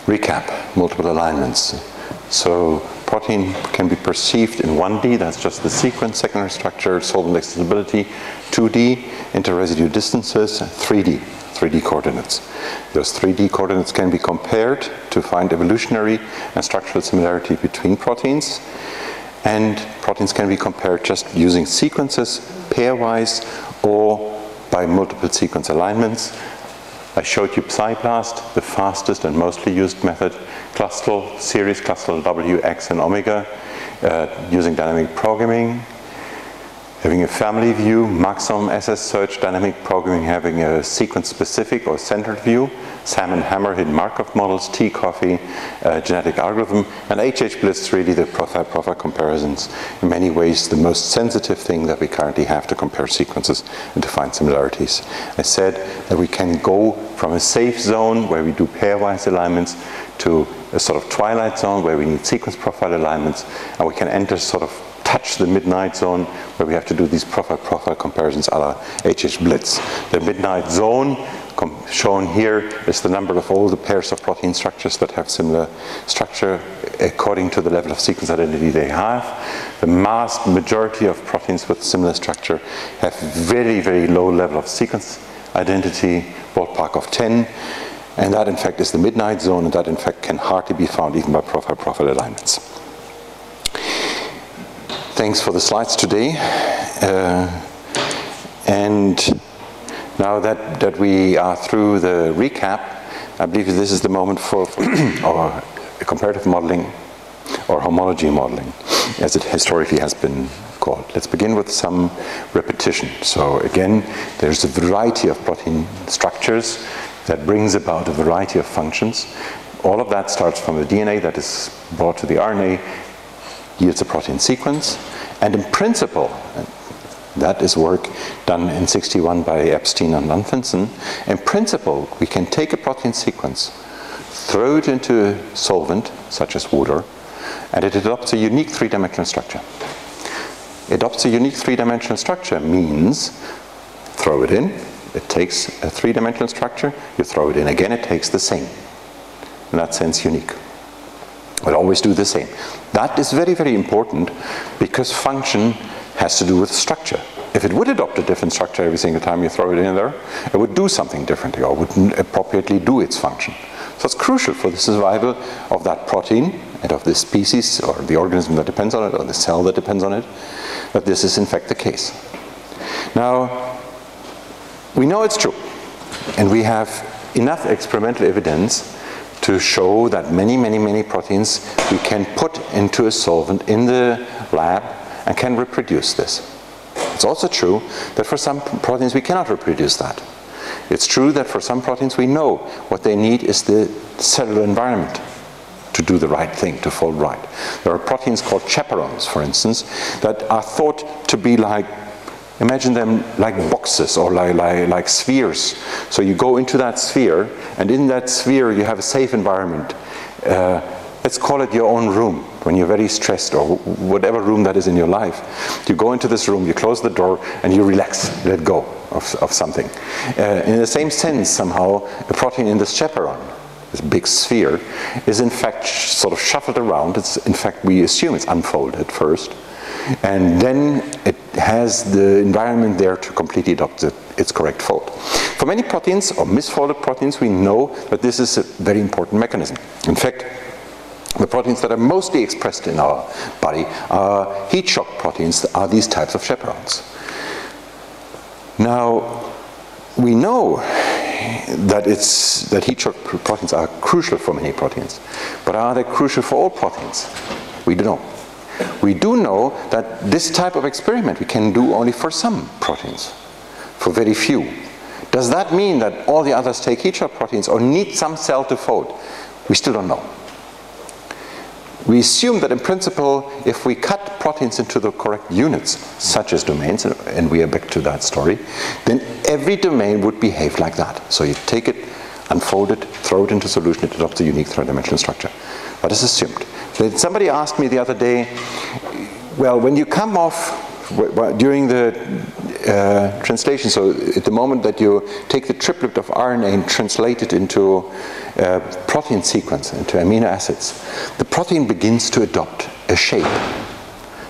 recap, multiple alignments. So protein can be perceived in 1D, that's just the sequence, secondary structure, solvent extensibility, 2D, inter-residue distances, 3D coordinates. Those 3D coordinates can be compared to find evolutionary and structural similarity between proteins. And proteins can be compared just using sequences, pairwise, or by multiple sequence alignments. I showed you PSI-BLAST, the fastest and mostly used method, clustral, series clustral W, X, and omega, using dynamic programming. Having a family view, maximum SS search, dynamic programming having a sequence-specific or centered view, Salmon Hammerhead Markov models, T-Coffee, genetic algorithm, and HH-Blitz, really the profile comparisons. In many ways, the most sensitive thing that we currently have to compare sequences and to find similarities. I said that we can go from a safe zone where we do pairwise alignments to a sort of twilight zone where we need sequence profile alignments, and we can enter sort of touch the midnight zone where we have to do these profile comparisons a la HH-Blitz. The midnight zone shown here is the number of all the pairs of protein structures that have similar structure according to the level of sequence identity they have. The vast majority of proteins with similar structure have very, very low level of sequence identity, ballpark of 10. And that in fact is the midnight zone, and that in fact can hardly be found even by profile alignments. Thanks for the slides today. And now that we are through the recap, I believe this is the moment for our comparative modeling or homology modeling, as it historically has been called. Let's begin with some repetition. So again, there's a variety of protein structures that brings about a variety of functions. All of that starts from the DNA that is brought to the RNA, yields a protein sequence, and in principle, that is work done in '61 by Epstein and Lanfinson. In principle, we can take a protein sequence, throw it into a solvent, such as water, and it adopts a unique three-dimensional structure. Adopts a unique three-dimensional structure means throw it in, it takes a three-dimensional structure, you throw it in again, it takes the same. In that sense, unique. We'll always do the same. That is very, very important because function has to do with structure. If it would adopt a different structure every single time you throw it in there, it would do something differently or wouldn't appropriately do its function. So it's crucial for the survival of that protein and of the species or the organism that depends on it or the cell that depends on it, that this is in fact the case. Now, we know it's true, and we have enough experimental evidence to show that many proteins we can put into a solvent in the lab and can reproduce this. It's also true that for some proteins we cannot reproduce that. It's true that for some proteins we know what they need is the cellular environment to do the right thing, to fold right. There are proteins called chaperones, for instance, that are thought to be like, imagine them like boxes or like spheres. So you go into that sphere, and in that sphere you have a safe environment. Let's call it your own room. When you're very stressed, or whatever room that is in your life, you go into this room, you close the door, and you relax, let go of something. In the same sense, somehow, a protein in this chaperone, this big sphere, is in fact sort of shuffled around. It's, in fact, we assume it's unfolded at first. And then it has the environment there to completely adopt its correct fold. For many proteins, or misfolded proteins, we know that this is a very important mechanism. In fact, the proteins that are mostly expressed in our body are heat shock proteins, are these types of chaperones. Now, we know that heat shock proteins are crucial for many proteins, but are they crucial for all proteins? We don't know. We do know that this type of experiment we can do only for some proteins, for very few. Does that mean that all the others take heat shock proteins or need some cell to fold? We still don't know. We assume that in principle, if we cut proteins into the correct units, such as domains, and we are back to that story, then every domain would behave like that. So you take it, unfold it, throw it into solution, it adopts a unique three-dimensional structure. That is assumed. Somebody asked me the other day, well, when you come off during the translation. So at the moment that you take the triplet of RNA and translate it into a protein sequence, into amino acids, the protein begins to adopt a shape.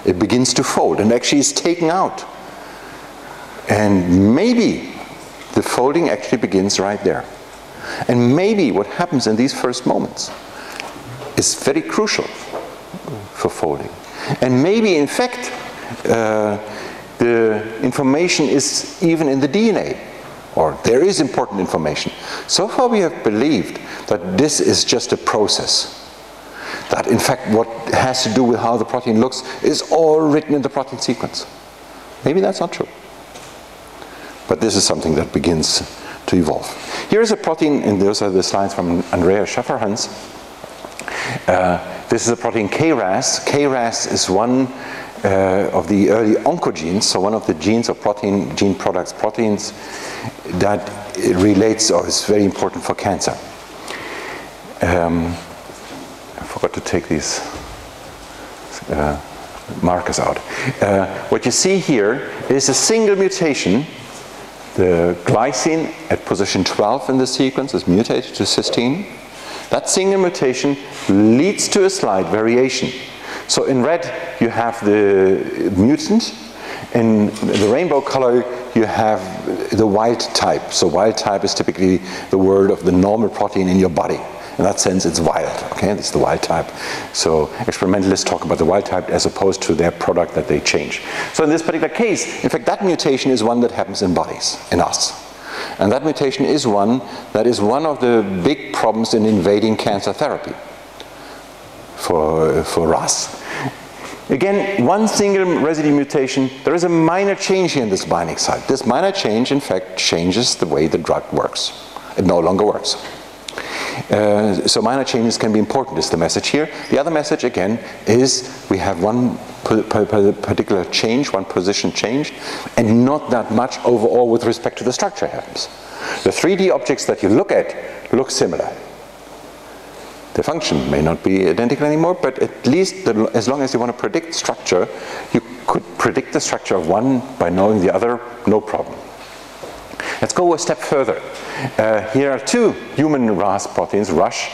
It begins to fold and actually is taken out. And maybe the folding actually begins right there. And maybe what happens in these first moments is very crucial for folding. And maybe, in fact, the information is even in the DNA, or there is important information. So far we have believed that this is just a process. That in fact what has to do with how the protein looks is all written in the protein sequence. Maybe that's not true. But this is something that begins to evolve. Here is a protein, and those are the slides from Andreas Schafferhans. This is a protein KRAS. KRAS is one of the early oncogenes, so one of the genes of protein, gene products, proteins that relates or is very important for cancer. I forgot to take these markers out. What you see here is a single mutation. The glycine at position 12 in the sequence is mutated to cysteine. That single mutation leads to a slight variation. So in red you have the mutant, in the rainbow color you have the wild type. So wild type is typically the word of the normal protein in your body. In that sense it's wild, okay, it's the wild type. So experimentalists talk about the wild type as opposed to their product that they change. So in this particular case, in fact that mutation is one that happens in bodies, in us. And that mutation is one that is one of the big problems in invading cancer therapy for Rost. Again, one single residue mutation, there is a minor change here in this binding site. This minor change, in fact, changes the way the drug works. It no longer works. So minor changes can be important, is the message here. The other message, again, is we have one particular change, one position change, and not that much overall with respect to the structure happens. The 3D objects that you look at look similar. The function may not be identical anymore, but at least as long as you want to predict structure, you could predict the structure of one by knowing the other, no problem. Let's go a step further. Here are two human RAS proteins, RUSH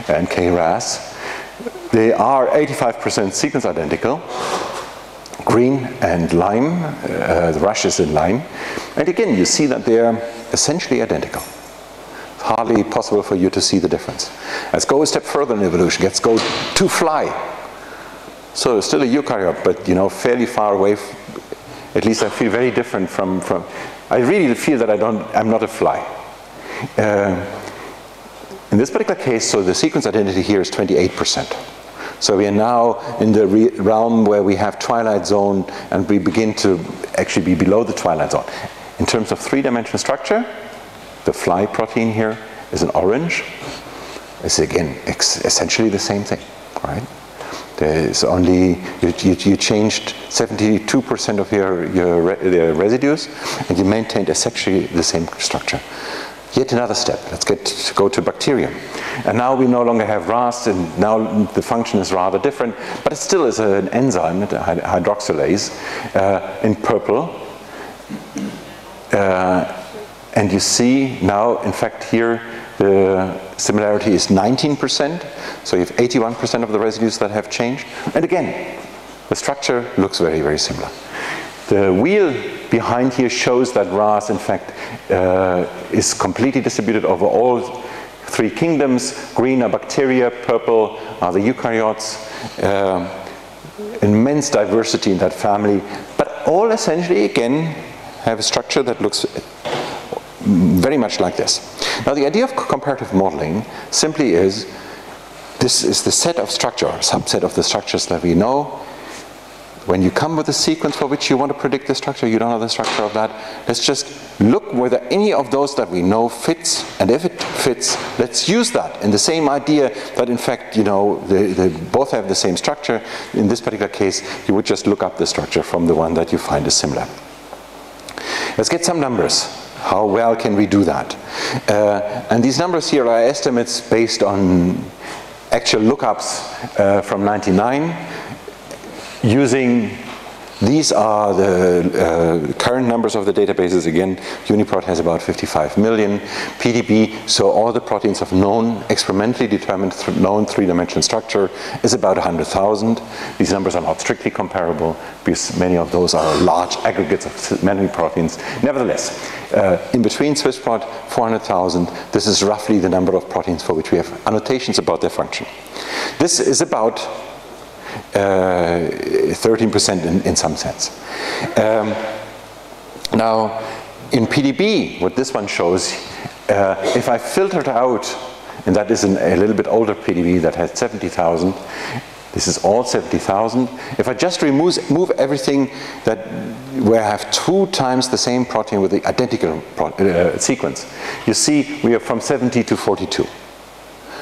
and KRAS. They are 85% sequence identical, green and lime. The RUSH is in lime. And again, you see that they are essentially identical. It's hardly possible for you to see the difference. Let's go a step further in evolution. Let's go to fly. So still a eukaryote, but you know, fairly far away. At least I feel very different from I really feel that I'm not a fly. In this particular case, so the sequence identity here is 28%. So we are now in the realm where we have Twilight zone and we begin to actually be below the Twilight zone. In terms of three-dimensional structure, the fly protein here is an orange. It's again essentially the same thing, right? There's only, you changed 72% of your residues and you maintained essentially the same structure. Yet another step, let's go to bacterium. And now we no longer have RAS, and now the function is rather different, but it still is an enzyme, a hydroxylase, in purple. And you see now, in fact, here the similarity is 19%, so you have 81% of the residues that have changed. And again, the structure looks very, very similar. The wheel behind here shows that RAS, in fact, is completely distributed over all three kingdoms. Green are bacteria, purple are the eukaryotes. Immense diversity in that family, but all essentially, again, have a structure that looks very much like this. Now the idea of comparative modeling simply is, this is the set of structure, or subset of the structures that we know. When you come with a sequence for which you want to predict the structure, you don't know the structure of that. Let's just look whether any of those that we know fits, and if it fits, let's use that. And the same idea that in fact, you know, they both have the same structure. In this particular case, you would just look up the structure from the one that you find is similar. Let's get some numbers. How well can we do that? And these numbers here are estimates based on actual lookups from '99, using These are the current numbers of the databases. Again, UniProt has about 55 million. PDB, so all the proteins of known, experimentally determined, known three-dimensional structure is about 100,000. These numbers are not strictly comparable because many of those are large aggregates of many proteins. Nevertheless, in between SwissProt, 400,000, this is roughly the number of proteins for which we have annotations about their function. This is about 13% in some sense. Now, in PDB, what this one shows, if I filtered out, and that is a little bit older PDB that has 70,000, this is all 70,000. If I just move everything where I have 2 times the same protein with the identical sequence, you see we are from 70 to 42.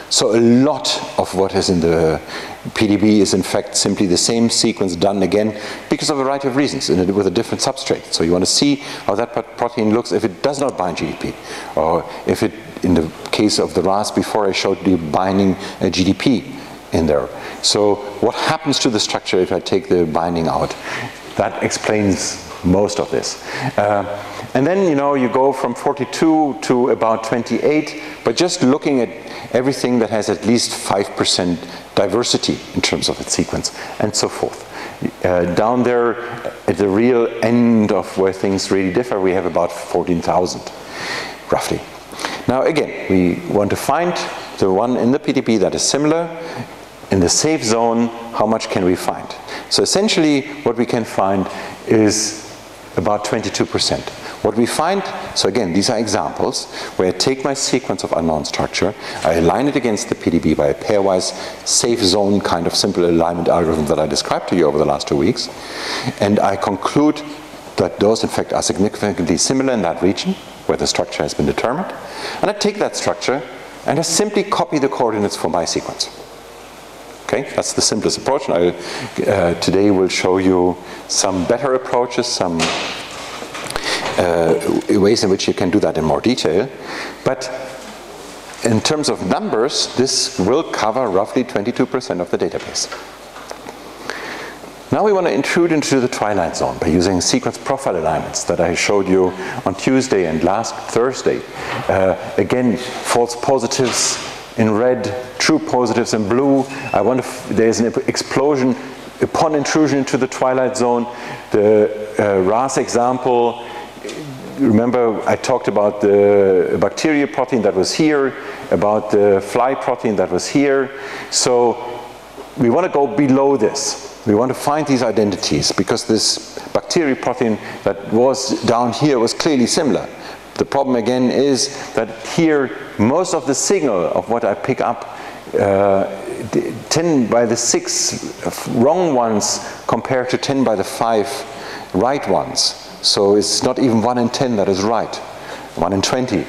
So a lot of what is in the PDB is in fact simply the same sequence done again because of a variety of reasons and with a different substrate. So you want to see how that protein looks if it does not bind GDP, or if it, in the case of the Rost before I showed you binding a GDP in there. So what happens to the structure if I take the binding out? That explains most of this. And then, you know, you go from 42 to about 28, but just looking at everything that has at least 5% diversity in terms of its sequence, and so forth. Down there, at the real end of where things really differ, we have about 14,000, roughly. Now again, we want to find the one in the PDB that is similar. In the safe zone, how much can we find? So essentially, what we can find is about 22%. What we find, so again, these are examples where I take my sequence of unknown structure, I align it against the PDB by a pairwise safe zone kind of simple alignment algorithm that I described to you over the last 2 weeks, and I conclude that those in fact are significantly similar in that region where the structure has been determined, and I take that structure and I simply copy the coordinates for my sequence. Okay, that's the simplest approach, and I today will show you some better approaches, some ways in which you can do that in more detail. But in terms of numbers, this will cover roughly 22% of the database. Now we want to intrude into the Twilight zone by using sequence profile alignments that I showed you on Tuesday and last Thursday. Again, false positives in red, true positives in blue. There's an explosion upon intrusion into the Twilight zone. The Rost example, remember I talked about the bacteria protein that was here, about the fly protein that was here. So we want to go below this. We want to find these identities because this bacteria protein that was down here was clearly similar. The problem again is that here most of the signal of what I pick up, 10 by the 6 wrong ones compared to 10 by the 5 right ones. So it's not even 1 in 10 that is right. 1 in 20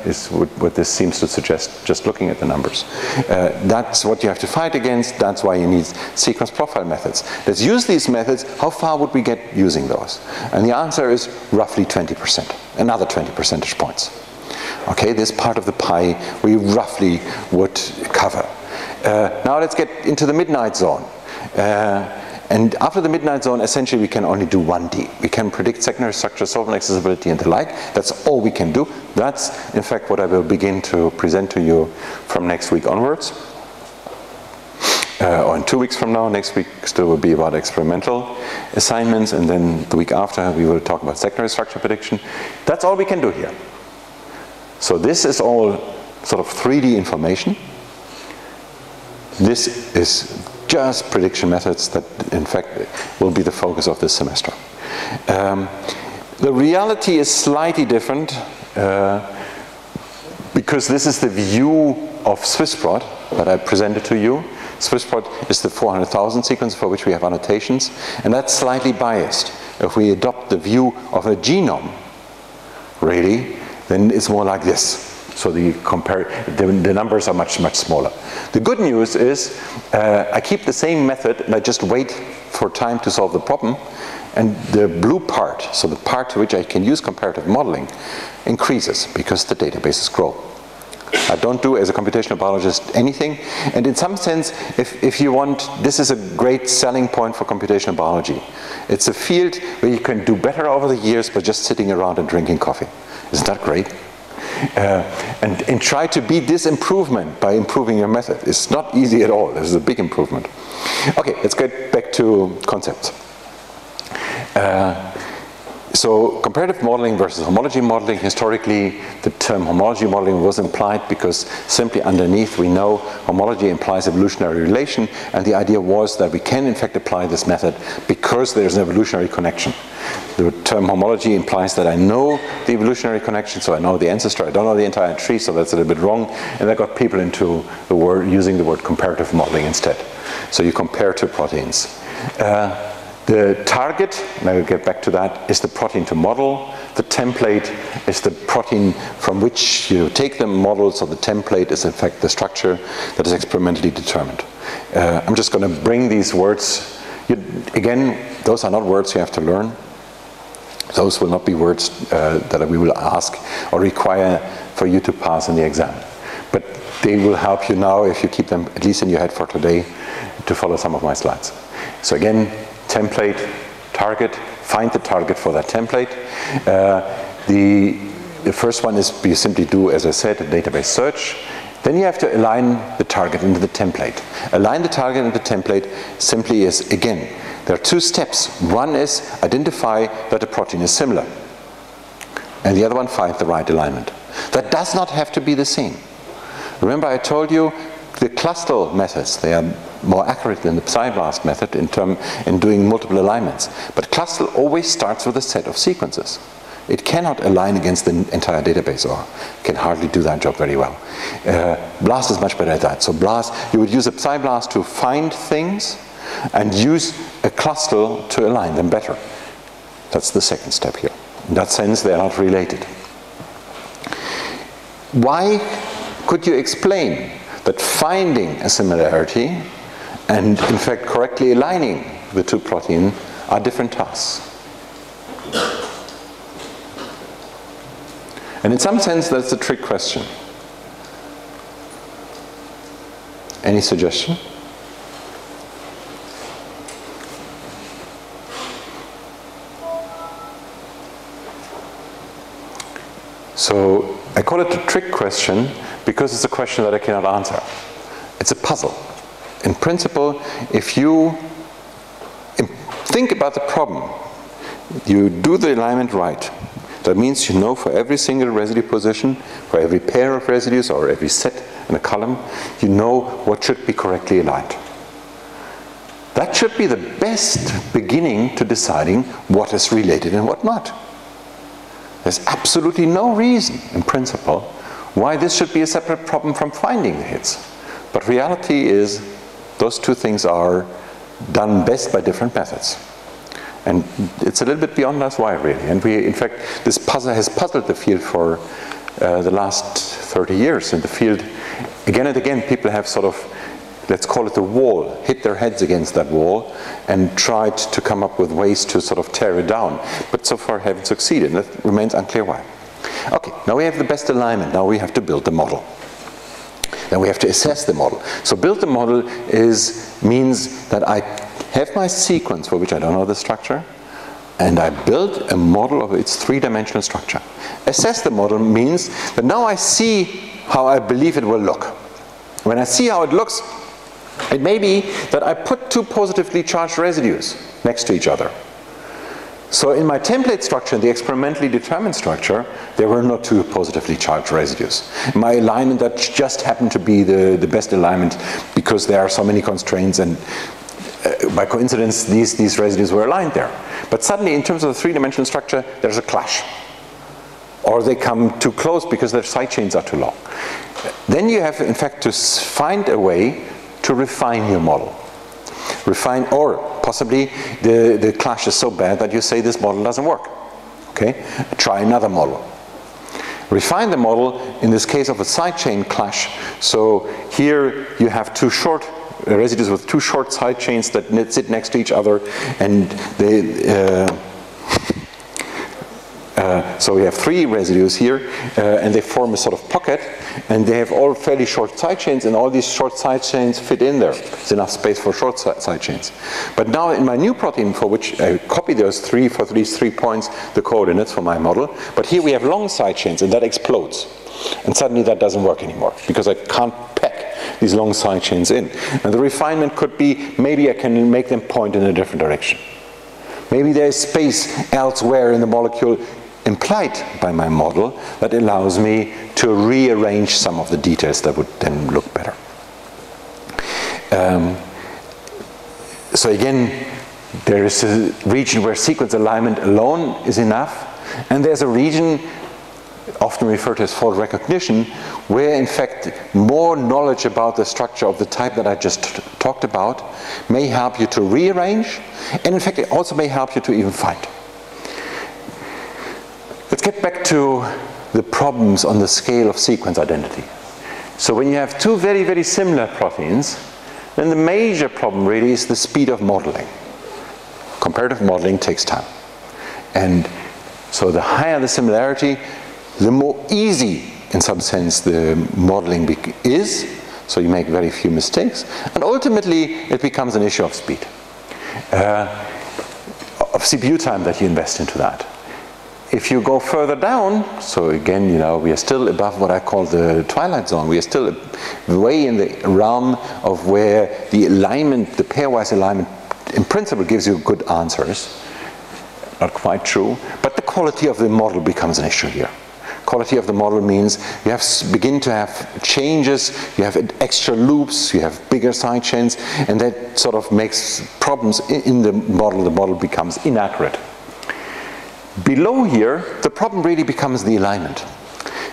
is what this seems to suggest, just looking at the numbers. That's what you have to fight against. That's why you need sequence profile methods. Let's use these methods. How far would we get using those? And the answer is roughly 20%, another 20 percentage points. Okay, this part of the pie we roughly would cover. Now let's get into the midnight zone. And after the midnight zone, essentially we can only do 1D. We can predict secondary structure, solvent accessibility and the like. That's all we can do. That's in fact what I will begin to present to you from next week onwards. Or in 2 weeks from now. Next week still will be about experimental assignments, and then the week after we will talk about secondary structure prediction. That's all we can do here. So this is all sort of 3D information. This is just prediction methods that in fact will be the focus of this semester. The reality is slightly different because this is the view of SwissProt that I presented to you. SwissProt is the 400,000 sequence for which we have annotations, and that's slightly biased. If we adopt the view of a genome, really, then it's more like this. So the numbers are much, much smaller. The good news is I keep the same method and I just wait for time to solve the problem, and the blue part, so the part to which I can use comparative modeling, increases because the databases grow. I don't do, as a computational biologist, anything. And in some sense, if you want, this is a great selling point for computational biology. It's a field where you can do better over the years by just sitting around and drinking coffee. Isn't that great? And try to beat this improvement by improving your method. It's not easy at all. This is a big improvement. Okay, let's get back to concepts. So comparative modeling versus homology modeling, historically the term homology modeling was implied because simply underneath we know homology implies evolutionary relation, and the idea was that we can in fact apply this method because there's an evolutionary connection. The term homology implies that I know the evolutionary connection, so I know the ancestor, I don't know the entire tree, so that's a little bit wrong, and that got people into the word, using the word comparative modeling instead. So you compare two proteins. The target, and I will get back to that, is the protein to model. The template is the protein from which you take the model, so the template is in fact the structure that is experimentally determined. I'm just going to bring these words. Again, those are not words you have to learn. Those will not be words that we will ask or require for you to pass in the exam. But they will help you now, if you keep them at least in your head for today, to follow some of my slides. So again, template, target, find the target for that template. The first one is you simply do, as I said, a database search. Then you have to align the target into the template. Align the target into the template simply is, again, there are two steps. One is identify that the protein is similar. And the other one, find the right alignment. That does not have to be the same. Remember I told you the cluster methods, they are more accurate than the PSI-BLAST method in doing multiple alignments. But cluster always starts with a set of sequences. It cannot align against the entire database, or can hardly do that job very well. BLAST is much better at that. So BLAST, you would use a PSI-BLAST to find things and use a cluster to align them better. That's the second step here. In that sense, they are not related. Why could you explain that finding a similarity and in fact correctly aligning the two proteins are different tasks? And in some sense that's a trick question. Any suggestion? So I call it a trick question because it's a question that I cannot answer. It's a puzzle. In principle, if you think about the problem, you do the alignment right. That means you know for every single residue position, for every pair of residues or every set in a column, you know what should be correctly aligned. That should be the best beginning to deciding what is related and what not. There's absolutely no reason, in principle, why this should be a separate problem from finding the hits. But reality is, those two things are done best by different methods. And it's a little bit beyond us why, really. And we, in fact, this puzzle has puzzled the field for the last 30 years. In the field, again and again, people have sort of, let's call it the wall, hit their heads against that wall and tried to come up with ways to sort of tear it down. But so far haven't succeeded, and it remains unclear why. Okay, now we have the best alignment. Now we have to build the model. Then we have to assess the model. So build the model means that I have my sequence for which I don't know the structure, and I build a model of its three-dimensional structure. Assess the model means that now I see how I believe it will look. When I see how it looks, it may be that I put two positively charged residues next to each other. So in my template structure, the experimentally determined structure, there were not two positively charged residues. My alignment, that just happened to be the best alignment because there are so many constraints, and by coincidence these residues were aligned there. But suddenly in terms of the three-dimensional structure, there's a clash. Or they come too close because their side chains are too long. Then you have in fact to find a way to refine your model. Refine, or possibly the clash is so bad that you say this model doesn't work. Okay? Try another model. Refine the model in this case of a side chain clash. So here you have two short residues with two short side chains that sit next to each other, and they So we have 3 residues here, and they form a sort of pocket, and they have all fairly short side chains, and all these short side chains fit in there. There's enough space for short side chains. But now in my new protein, for which I copy those 3 for these 3 points, the coordinates for my model, but here we have long side chains, and that explodes. And suddenly that doesn't work anymore, because I can't pack these long side chains in. And the refinement could be, maybe I can make them point in a different direction. Maybe there is space elsewhere in the molecule implied by my model that allows me to rearrange some of the details that would then look better. So again, there is a region where sequence alignment alone is enough, and there's a region often referred to as fault recognition, where in fact more knowledge about the structure of the type that I just talked about may help you to rearrange, and in fact it also may help you to even find. Let's get back to the problems on the scale of sequence identity. So when you have 2 very, very similar proteins, then the major problem really is the speed of modeling. Comparative modeling takes time. And so the higher the similarity, the more easy, in some sense, the modeling is, so you make very few mistakes, and ultimately it becomes an issue of speed, of CPU time that you invest into that. If you go further down, so again, you know, we are still above what I call the Twilight zone. We are still way in the realm of where the alignment, the pairwise alignment, in principle gives you good answers. Not quite true, but the quality of the model becomes an issue here. Quality of the model means you begin to have changes, you have extra loops, you have bigger side chains, and that sort of makes problems in the model becomes inaccurate. Below here, the problem really becomes the alignment.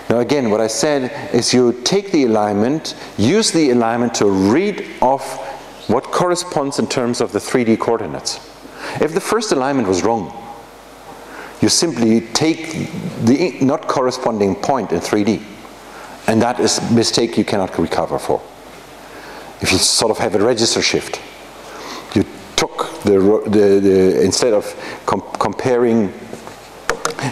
Now again, what I said is you take the alignment, use the alignment to read off what corresponds in terms of the 3D coordinates. If the first alignment was wrong, you simply take the not corresponding point in 3D, and that is a mistake you cannot recover for. If you sort of have a register shift, you took instead of comparing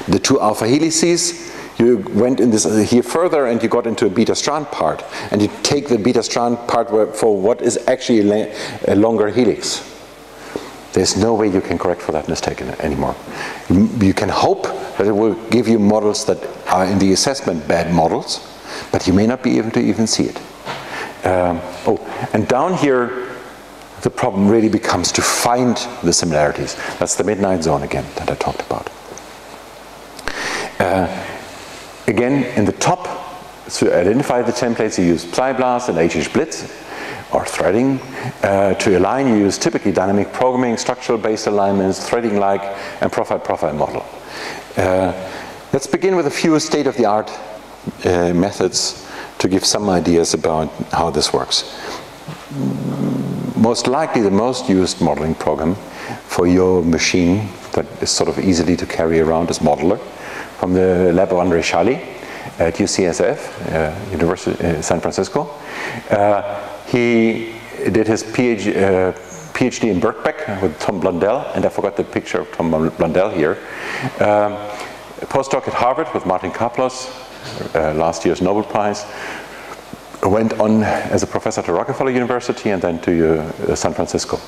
the 2 alpha helices, you went in this here further and you got into a beta strand part, and you take the beta strand part for what is actually a longer helix. There's no way you can correct for that mistake anymore. You can hope that it will give you models that are in the assessment bad models, but you may not be able to even see it. And down here, the problem really becomes to find the similarities. That's the midnight zone again that I talked about. Again, in the top, to identify the templates, you use PsyBlast and HHBlitz, or threading. To align, you use typically dynamic programming, structural-based alignments, threading-like, and profile model. Let's begin with a few state-of-the-art methods to give some ideas about how this works. Most likely the most used modeling program for your machine that is sort of easily to carry around is Modeler from the lab of Andre Schally at UCSF, University San Francisco. He did his PhD in Birkbeck with Tom Blundell, and I forgot the picture of Tom Blundell here. Postdoc at Harvard with Martin Karplos, last year's Nobel Prize. Went on as a professor to Rockefeller University and then to San Francisco.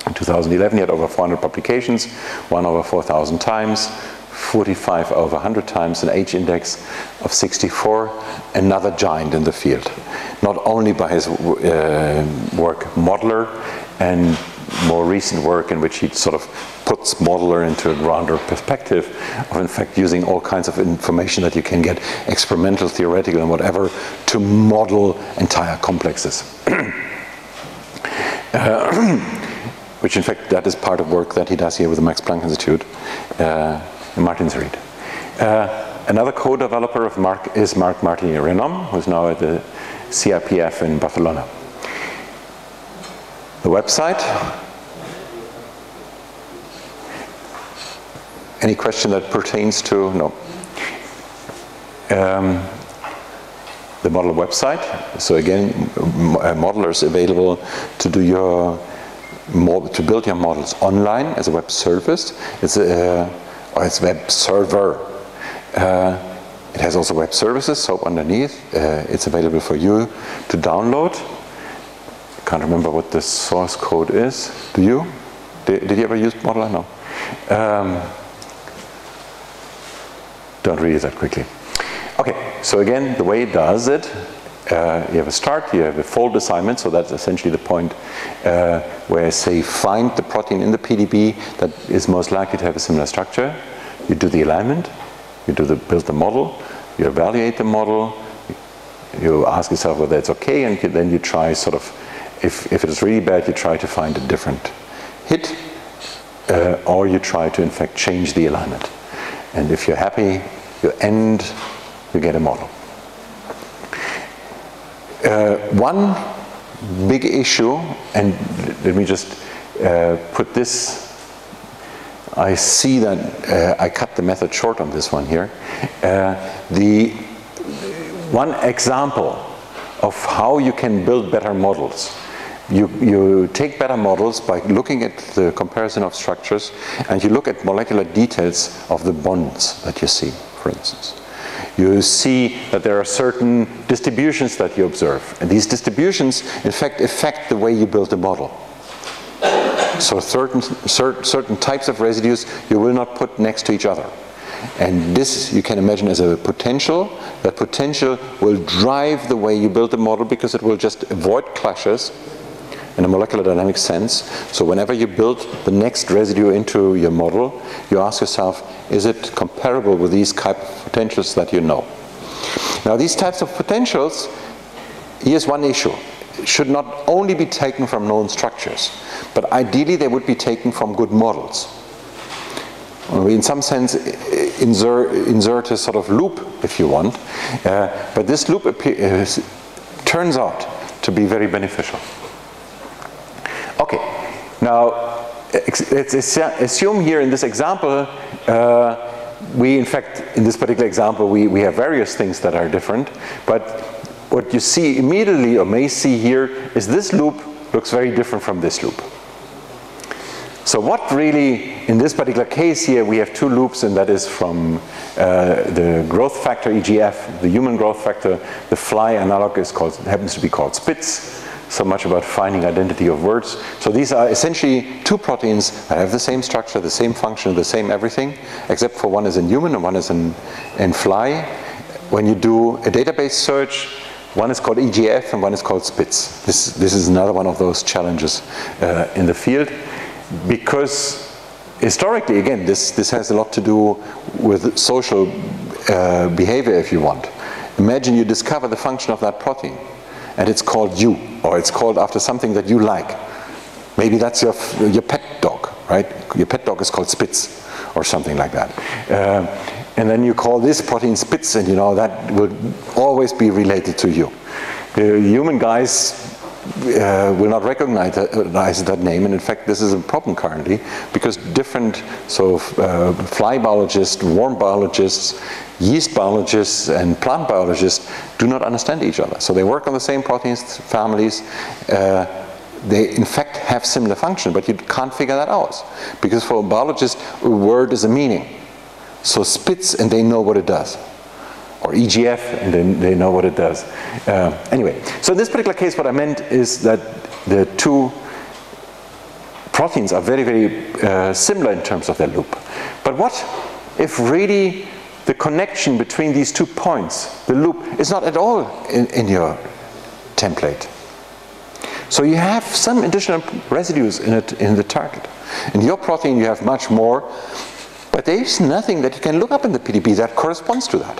In 2011 he had over 400 publications, 1 over 4,000 times, 45 over 100 times, an H-index of 64, another giant in the field. Not only by his work Modeler and more recent work in which he sort of puts Modeler into a grander perspective of in fact using all kinds of information that you can get, experimental, theoretical and whatever, to model entire complexes. Which in fact that is part of work that he does here with the Max Planck Institute in Martinsried. Another co-developer of Mark is Marc Martini-Renom, who's now at the CIPF in Barcelona. The website. Any question that pertains to, no. The model website. So again, Modeler is available to do to build your models online as a web service. It's a, or it's web server. It has also web services, so underneath. It's available for you to download. I can't remember what the source code is. Do you? Did you ever use Modeler? No. Don't read it that quickly. Okay, so again, the way it does it, you have a start, you have a fold assignment, so that's essentially the point where I say find the protein in the PDB that is most likely to have a similar structure. You do the alignment, you build the model, you evaluate the model, you ask yourself whether it's okay, and then you try sort of, if it is really bad, you try to find a different hit, or you try to in fact change the alignment. And if you're happy, you get a model. One big issue, and let me just put this, I see that I cut the method short on this one here. The one example of how you can build better models. You take better models by looking at the comparison of structures, and you look at molecular details of the bonds that you see, for instance. You see that there are certain distributions that you observe, and these distributions in fact affect the way you build the model. So certain types of residues you will not put next to each other. And this you can imagine as a potential. That potential will drive the way you build the model because it will just avoid clashes in a molecular dynamics sense. So whenever you build the next residue into your model, you ask yourself, is it comparable with these type of potentials that you know? Now these types of potentials, here's one issue. Should not only be taken from known structures, but ideally they would be taken from good models. In some sense, insert a sort of loop if you want, but this loop turns out to be very beneficial. Okay, now let's assume here in this example, we in fact, in this particular example, we have various things that are different, but what you see immediately or may see here is this loop looks very different from this loop. So what really, in this particular case here, we have two loops, and that is from the growth factor EGF, the human growth factor. The fly analog happens to be called Spitz. So much about finding identity of words. So these are essentially two proteins that have the same structure, the same function, the same everything, except for one is in human and one is in fly. When you do a database search, one is called EGF and one is called Spitz. This is another one of those challenges in the field, because historically, again, this has a lot to do with social behavior, if you want. Imagine you discover the function of that protein, and it's called you, or it's called after something that you like. Maybe that's your pet dog, right? Your pet dog is called Spitz, or something like that. And then you call this protein Spitz, and you know that will always be related to you. The human guys will not recognize that name, and in fact this is a problem currently, because different fly biologists, worm biologists, yeast biologists and plant biologists do not understand each other. So they work on the same proteins families. They in fact have similar function, but you can't figure that out, because for a biologist a word is a meaning. So Spitz, and they know what it does, or EGF, and then they know what it does. Anyway, so in this particular case what I meant is that the two proteins are very, very similar in terms of their loop. But what if really the connection between these 2 points, the loop, is not at all in your template? So you have some additional residues in the target. In your protein you have much more, but there is nothing that you can look up in the PDB that corresponds to that.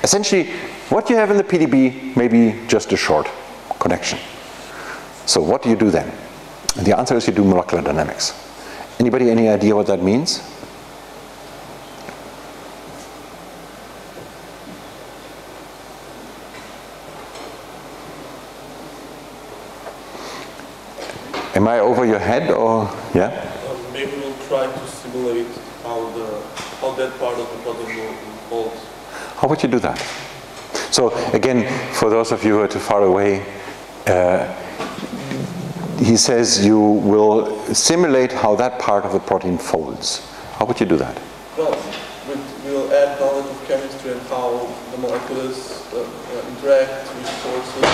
Essentially, what you have in the PDB may be just a short connection. So what do you do then? And the answer is you do molecular dynamics. Anybody any idea what that means? Am I over your head, or yeah? Maybe we'll try to simulate how that part of the protein will unfold. How would you do that? So again, for those of you who are too far away, he says you will simulate how that part of the protein folds. How would you do that? Well, we'll add knowledge of chemistry and how the molecules interact with forces.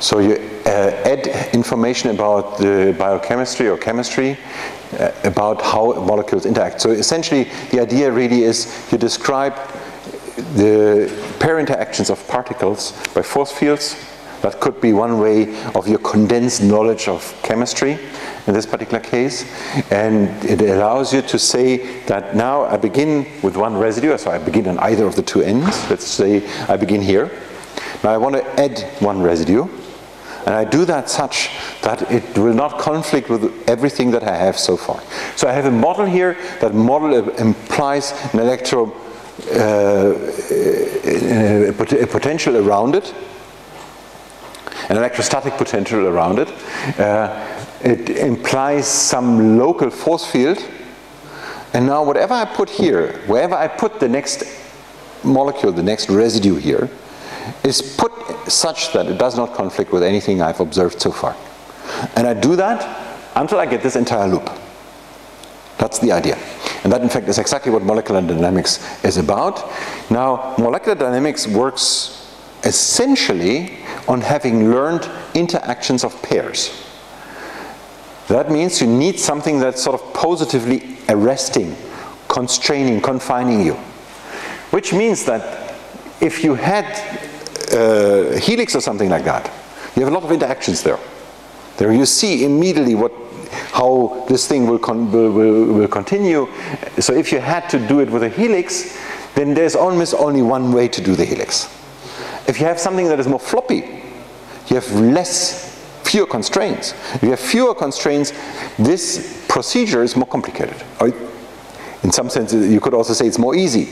So you add information about the biochemistry or chemistry, about how molecules interact. So essentially, the idea really is you describe the pair interactions of particles by force fields. That could be one way of your condensed knowledge of chemistry in this particular case. And it allows you to say that now I begin with one residue, so I begin on either of the two ends. Let's say I begin here. Now I want to add one residue. And I do that such that it will not conflict with everything that I have so far. So I have a model here. That model implies an a potential around it, an electrostatic potential around it. It implies some local force field. And now whatever I put here, wherever I put the next molecule, the next residue here, is put such that it does not conflict with anything I've observed so far. And I do that until I get this entire loop. That's the idea. And that, in fact, is exactly what molecular dynamics is about. Now, molecular dynamics works essentially on having learned interactions of pairs. That means you need something that's sort of positively arresting, constraining, confining you. Which means that if you had a helix or something like that, you have a lot of interactions there. There you see immediately how this thing will continue. So if you had to do it with a helix, then there's almost only one way to do the helix. If you have something that is more floppy, you have fewer constraints. If you have fewer constraints, this procedure is more complicated. In some sense, you could also say it's more easy,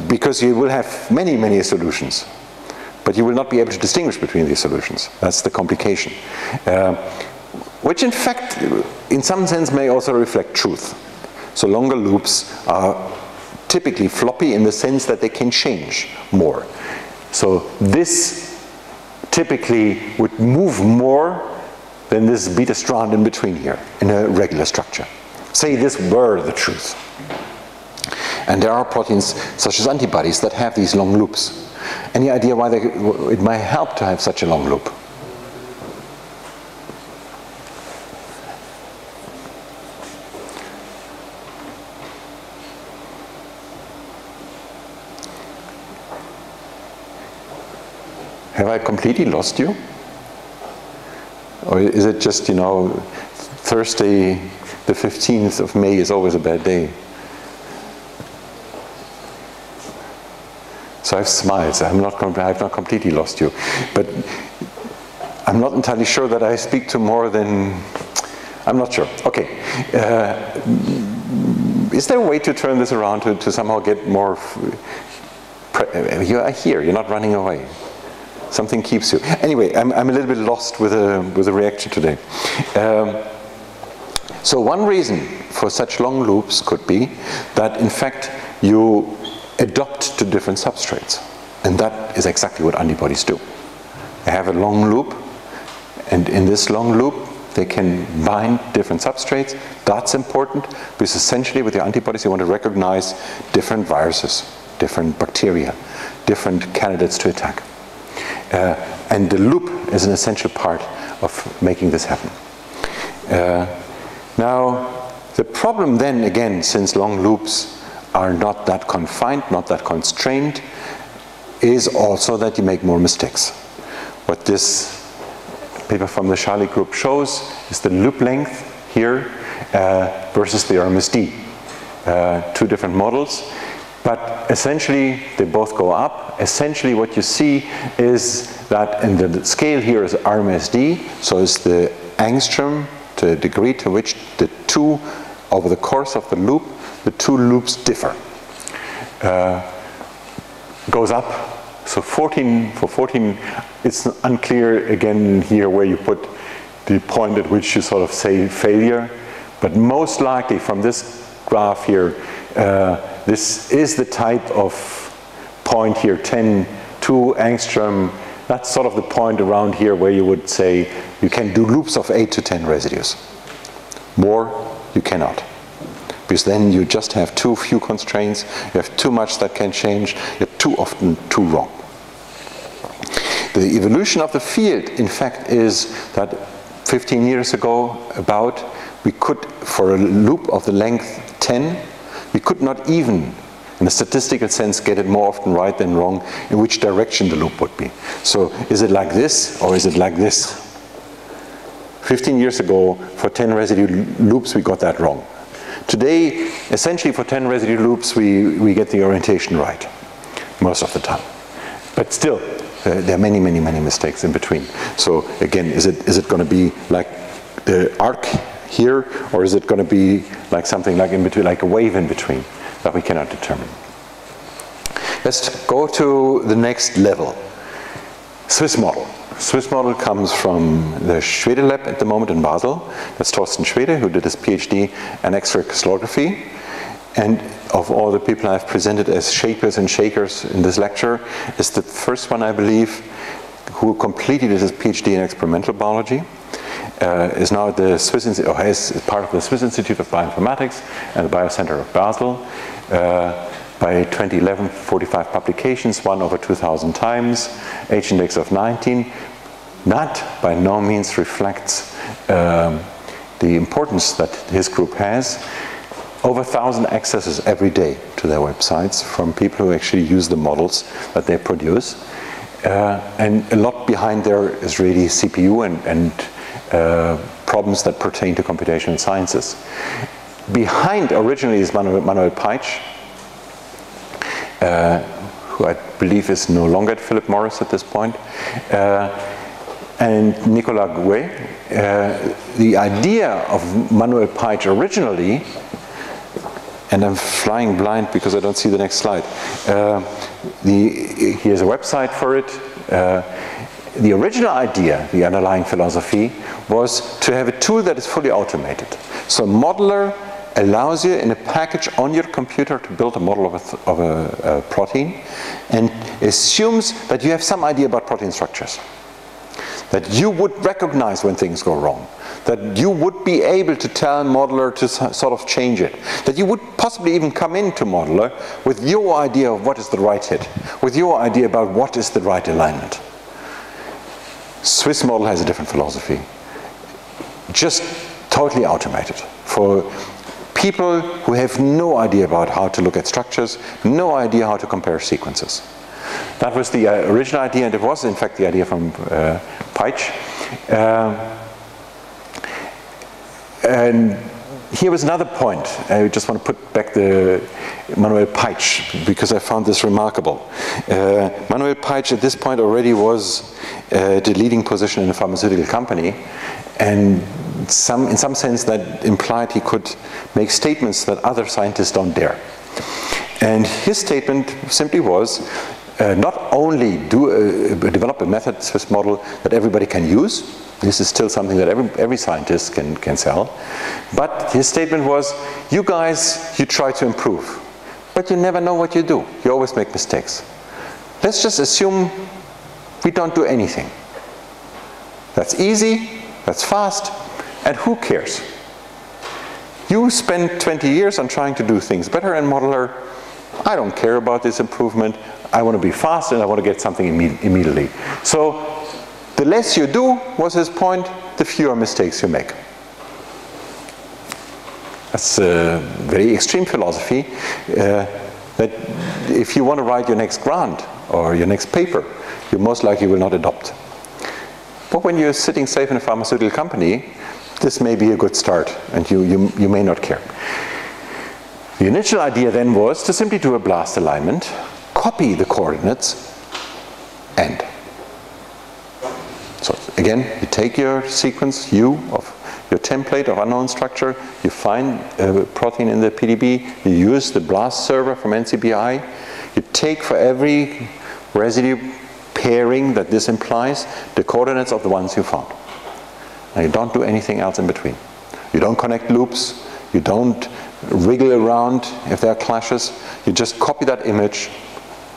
because you will have many, many solutions. But you will not be able to distinguish between these solutions. That's the complication. Which in fact, in some sense, may also reflect truth. So longer loops are typically floppy in the sense that they can change more. So this typically would move more than this beta strand in between here in a regular structure. Say this were the truth. And there are proteins such as antibodies that have these long loops. Any idea why it might help to have such a long loop? Have I completely lost you? Or is it just, Thursday the 15th of May is always a bad day? So I've smiled, so I've not completely lost you. But I'm not entirely sure that I speak to more than, I'm not sure. Okay. Is there a way to turn this around to somehow get more, you are here, you're not running away. Something keeps you. Anyway, I'm a little bit lost with a reaction today. So one reason for such long loops could be that, in fact, you adopt to different substrates. And that is exactly what antibodies do. They have a long loop, and in this long loop, they can bind different substrates. That's important, because essentially with your antibodies, you want to recognize different viruses, different bacteria, different candidates to attack. And the loop is an essential part of making this happen. Now, the problem then, again, since long loops are not that confined, not that constrained, is also that you make more mistakes. What this paper from the Charlie group shows is the loop length here versus the RMSD. Two different models. But essentially, they both go up. Essentially, what you see is that in the scale here is RMSD, so is the angstrom, to the degree to which the two, over the course of the loop, the two loops differ. Goes up, so 14, for 14, it's unclear again here where you put the point at which you sort of say failure, but most likely from this graph here, this is the type of point here, 10, 2 angstrom. That's sort of the point around here where you would say you can do loops of 8 to 10 residues. More, you cannot. because then you just have too few constraints, you have too much that can change, you're too often too wrong. The evolution of the field, in fact, is that 15 years ago, we could, for a loop of the length 10, we could not even, in a statistical sense, get it more often right than wrong in which direction the loop would be. So is it like this or is it like this? 15 years ago, for 10 residue loops, we got that wrong. Today, essentially for 10 residue loops, we get the orientation right, most of the time. But still, there are many, many, many mistakes in between. So again, is it going to be like the arc here, or is it going to be like something like in between, like a wave in between, that we cannot determine? Let's go to the next level. Swiss model. Swiss model comes from the Schwede lab at the moment in Basel. That's Thorsten Schwede, who did his PhD in X-ray crystallography. And of all the people I've presented as shapers and shakers in this lecture, is the first one, I believe, who completed his PhD in experimental biology. Is now at the Swiss, or is part of the Swiss Institute of Bioinformatics and the Biocenter of Basel. By 2011, 45 publications, 1 over 2,000 times, H-index of 19. That by no means reflects the importance that his group has. Over 1,000 accesses every day to their websites from people who actually use the models that they produce. And a lot behind there is really CPU and problems that pertain to computational sciences. Behind originally is Manuel Peitsch, who I believe is no longer at Philip Morris at this point, and Nicolas Gouet. The idea of Manuel Peitsch originally, and I'm flying blind because I don't see the next slide. He has a website for it. The original idea, the underlying philosophy, was to have a tool that is fully automated. So Modeler allows you in a package on your computer to build a model of a protein, and assumes that you have some idea about protein structures, that you would recognize when things go wrong, that you would be able to tell Modeler to sort of change it, that you would possibly even come into Modeler with your idea of what is the right hit, with your idea about what is the right alignment. Swiss model has a different philosophy, just totally automated for people who have no idea about how to look at structures, no idea how to compare sequences. That was the original idea, and it was in fact the idea from Peitsch. And here was another point. I just want to put back the Manuel Peitsch, because I found this remarkable. Manuel Peitsch at this point already was the leading position in a pharmaceutical company, and in some sense that implied he could make statements that other scientists don't dare. And his statement simply was, not only develop a method, Swiss model, that everybody can use. This is still something that every scientist can sell. But his statement was, you guys, you try to improve, but you never know what you do. You always make mistakes. Let's just assume we don't do anything. That's easy, that's fast, and who cares? You spend 20 years on trying to do things better in Modeler. I don't care about this improvement. I want to be fast and I want to get something immediately. So the less you do, was his point, the fewer mistakes you make. That's a very extreme philosophy that if you want to write your next grant or your next paper, you most likely will not adopt. But when you're sitting safe in a pharmaceutical company, this may be a good start, and you may not care. The initial idea then was to simply do a blast alignment, copy the coordinates, and. So again, you take your sequence U of your template of unknown structure, you find a protein in the PDB, you use the blast server from NCBI, you take for every residue pairing that this implies the coordinates of the ones you found. And you don't do anything else in between. You don't connect loops, you don't wriggle around if there are clashes, you just copy that image,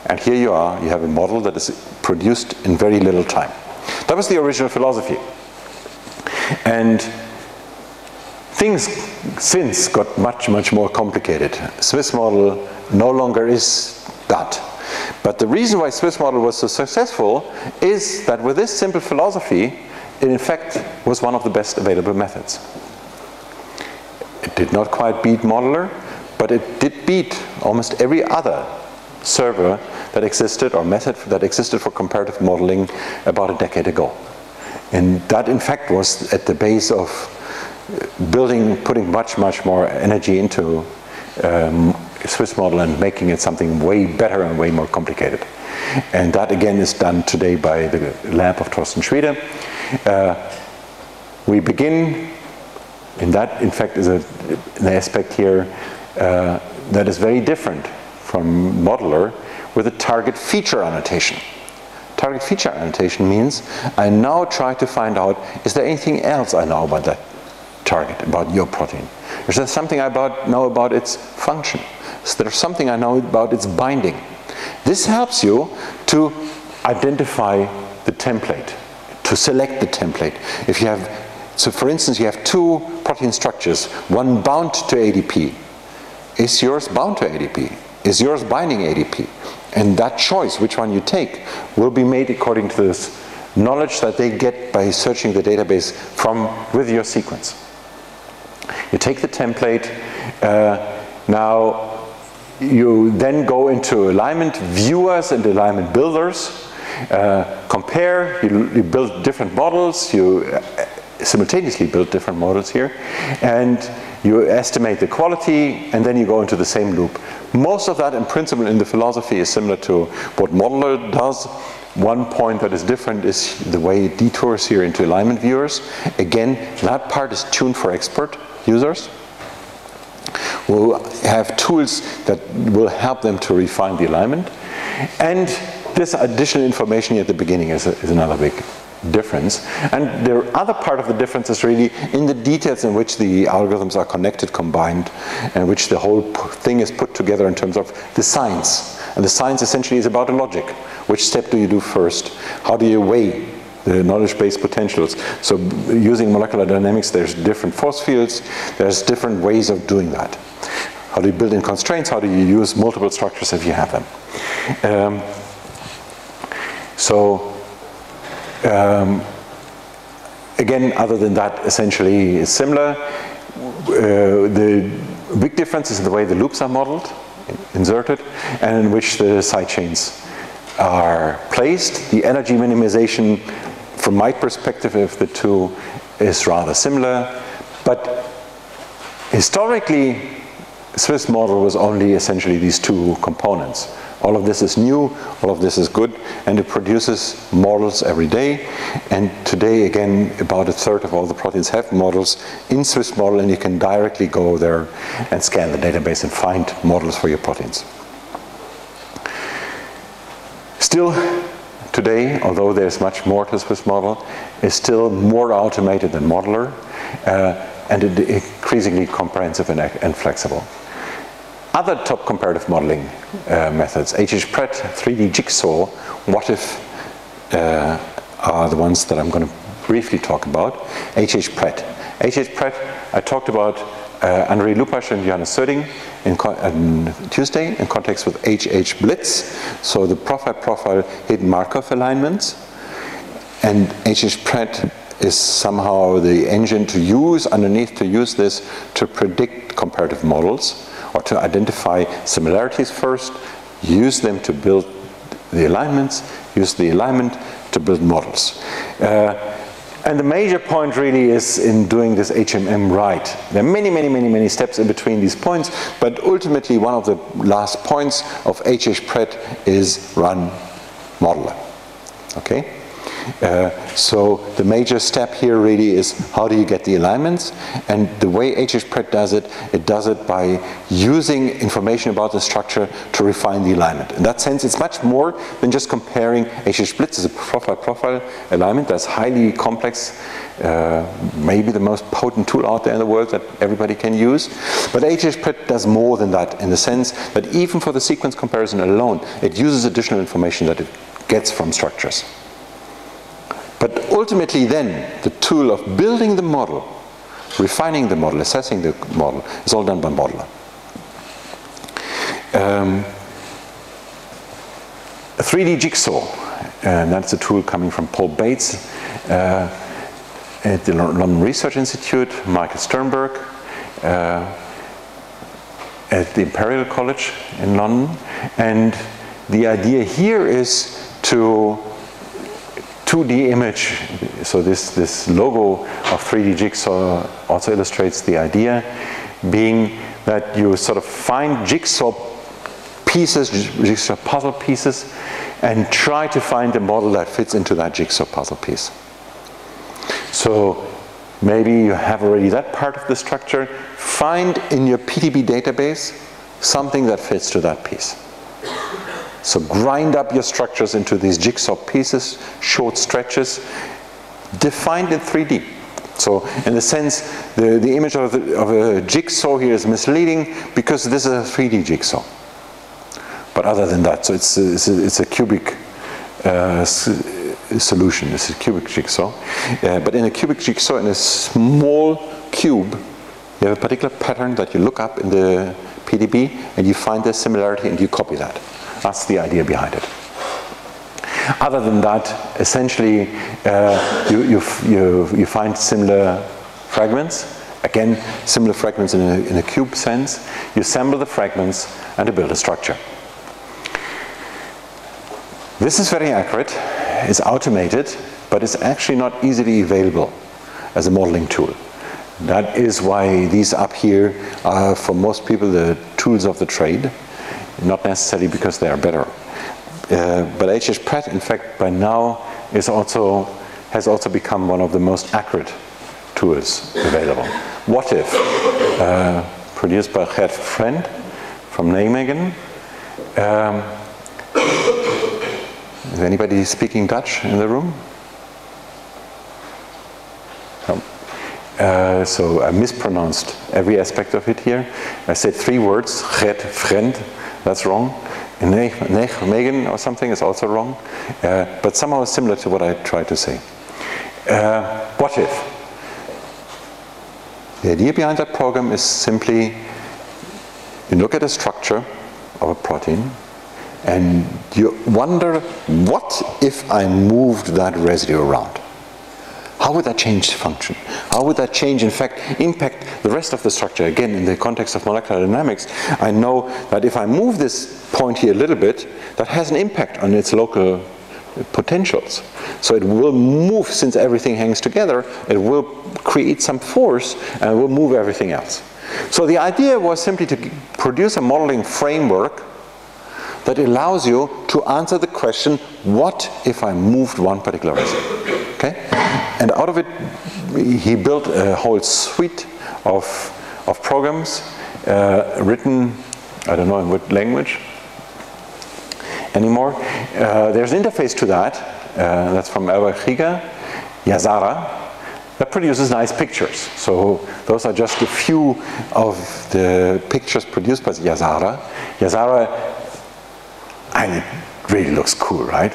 and here you are, you have a model that is produced in very little time. That was the original philosophy. And Things since got much, much more complicated. Swiss model no longer is that. But the reason why Swiss model was so successful is that with this simple philosophy, it in fact was one of the best available methods. It did not quite beat Modeler, but it did beat almost every other server that existed or method that existed for comparative modeling about a decade ago. And that in fact was at the base of putting much, much more energy into Swiss model and making it something way better and way more complicated. And that again is done today by the lab of Thorsten Schwede. We begin, and that in fact is an aspect here that is very different from Modeler, with a target feature annotation. Target feature annotation means I now try to find out, is there anything else I know about that target, about your protein? Is there something I know about its function? Is there something I know about its binding? This helps you to identify the template, to select the template. If you have, so for instance, you have two protein structures, one bound to ADP. Is yours bound to ADP? Is yours binding ADP? And that choice, which one you take, will be made according to this knowledge that they get by searching the database with your sequence. You take the template, now you then go into alignment viewers and alignment builders, compare, you build different models, you simultaneously build different models here, and you estimate the quality, and then you go into the same loop. Most of that in principle in the philosophy is similar to what Modeler does. One point that is different is the way it detours here into alignment viewers. Again, that part is tuned for expert users. We'll have tools that will help them to refine the alignment. And this additional information at the beginning is another big difference. And the other part of the difference is really in the details in which the algorithms are connected, combined, and which the whole thing is put together in terms of the science. And the science essentially is about the logic. Which step do you do first? How do you weigh the knowledge-based potentials? So using molecular dynamics, there's different force fields, there's different ways of doing that. How do you build in constraints? How do you use multiple structures if you have them? Again, other than that, essentially is similar. The big difference is in the way the loops are modeled, inserted, and in which the side chains are placed. The energy minimization, from my perspective of the two, is rather similar. But historically, Swiss model was only essentially these two components. All of this is new, all of this is good, and it produces models every day. And today, again, about a third of all the proteins have models in Swiss model, and you can directly go there and scan the database and find models for your proteins. Still, today, although there's much more to Swiss model, is still more automated than Modeler, and increasingly comprehensive and flexible. Other top comparative modeling methods, HHPret, 3D Jigsaw, What If, are the ones that I'm going to briefly talk about. HHPret. HHPret, I talked about Andrei Lupash and Johannes Söding on Tuesday in context with HH Blitz, so the profile hidden Markov alignments. And HHPret is somehow the engine to use, underneath to use this to predict comparative models, or to identify similarities first, use them to build the alignments, use the alignment to build models. And the major point really is in doing this HMM right. There are many steps in between these points, but ultimately one of the last points of HHPret is run modeler. Okay? So the major step here really is how do you get the alignments, and the way HHPret does it does it by using information about the structure to refine the alignment. In that sense, it's much more than just comparing. HH Blitz is a profile alignment that's highly complex, maybe the most potent tool out there in the world that everybody can use. But HHPret does more than that, in the sense that even for the sequence comparison alone, it uses additional information that it gets from structures. But ultimately then, the tool of building the model refining the model, assessing the model, is all done by modeler. A 3D jigsaw, and that's a tool coming from Paul Bates at the London Research Institute, Michael Sternberg at the Imperial College in London. And the idea here is to 2D image, so this logo of 3D jigsaw also illustrates the idea, being that you sort of find jigsaw pieces, jigsaw puzzle pieces, and try to find a model that fits into that jigsaw puzzle piece. So maybe you have already that part of the structure. Find in your PDB database something that fits to that piece. So grind up your structures into these jigsaw pieces, short stretches, defined in 3D. So in a sense, the image of a jigsaw here is misleading because this is a 3D jigsaw. But other than that, so it's a cubic solution. It's a cubic jigsaw. But in a cubic jigsaw, in a small cube, you have a particular pattern that you look up in the PDB, and you find the similarity, and you copy that. That's the idea behind it. Other than that, essentially, you find similar fragments. Again, similar fragments in a cube sense. You assemble the fragments, and you build a structure. This is very accurate, it's automated, but it's actually not easily available as a modeling tool. That is why these up here are, for most people, the tools of the trade, not necessarily because they are better. But HHPrett, in fact, by now has also become one of the most accurate tools available. What If, produced by Gert Friend from Nijmegen. Is anybody speaking Dutch in the room? No. So I mispronounced every aspect of it here. I said 3 words, Gert Friend, that's wrong. Nijmegen or something is also wrong. But somehow similar to what I tried to say. What if? The idea behind that program is simply, you look at a structure of a protein, and you wonder, what if I moved that residue around? How would that change function? How would that change, in fact, impact the rest of the structure? Again, in the context of molecular dynamics, I know that if I move this point here a little bit, that has an impact on its local potentials. So it will move, since everything hangs together, it will create some force and it will move everything else. So the idea was simply to produce a modeling framework that allows you to answer the question, what if I moved one particular residue? Okay? And out of it, he built a whole suite of programs written, I don't know in what language anymore. There's an interface to that, that's from Albert Krieger, Yazara, that produces nice pictures. So those are just a few of the pictures produced by Yazara. Yazara, and it really looks cool, right?